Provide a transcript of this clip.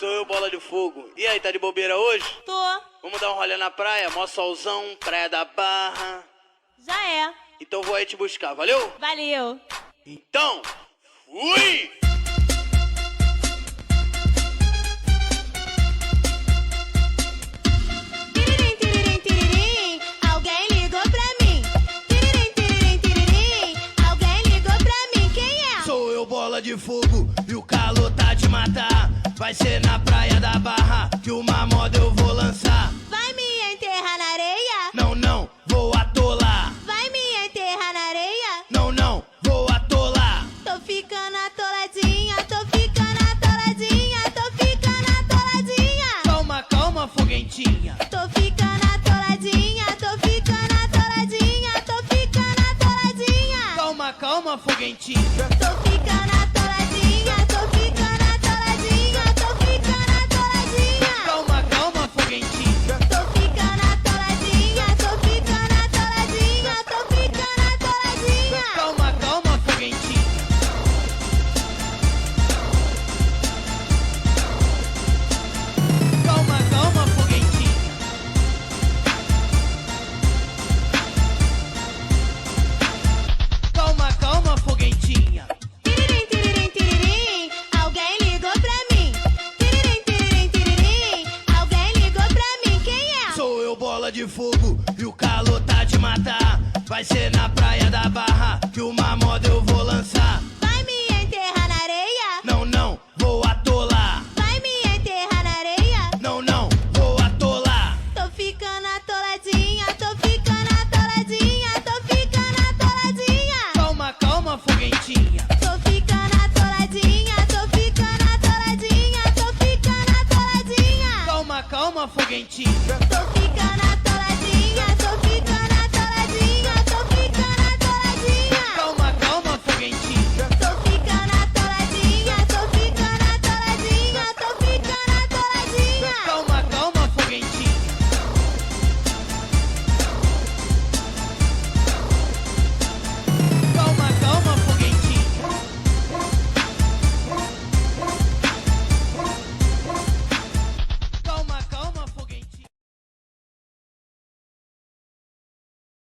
sou eu, Bola de Fogo. E aí, tá de bobeira hoje? Tô. Vamos dar um rolê na praia? Mó solzão, praia da Barra. Já é. Então vou aí te buscar, valeu? Valeu. Então, fui! Tiririm, tiririm, tiririm, alguém ligou pra mim. Tiririm, tiririm, tiririm, alguém ligou pra mim. Quem é? Sou eu, Bola de Fogo, e o calor tá de matar. Vai ser na praia da Barra que uma moda eu vou lançar. Vai me enterrar na areia? Não, não, vou atolar. Vai me enterrar na areia? Não, não, vou atolar. Tô ficando atoladinha, tô ficando atoladinha, tô ficando atoladinha. Calma, calma, foguentinha. Tô ficando atoladinha, tô ficando atoladinha, tô ficando atoladinha. Calma, calma, foguentinha. Tô ficando atoladinha, tô ficando atoladinha, tô ficando atoladinha. Calma, calma, foguentinha. Tô ficando atoladinha, tô ficando atoladinha, tô ficando atoladinha. Calma, calma, foguentinha. Calma, calma, foguentinha. Calma, calma, foguentinha. Tiririm, tiririm, tiririm, alguém ligou pra mim. Tiririm, tiririm, tiririm, alguém ligou pra mim. Quem é? Sou eu, Bola de Fogo, e o calor tá de matar. Vai ser na praia da Barra que uma moda eu vou lançar. Vai me enterrar na areia? Não, não, vou atolar. Vai me enterrar na areia? Não, não, vou atolar. Tô ficando atoladinha, tô ficando atoladinha, tô ficando atoladinha. Calma, calma, foguentinha. Tô ficando atoladinha, tô ficando atoladinha, tô ficando atoladinha. Calma, calma, foguentinha. Tô ficando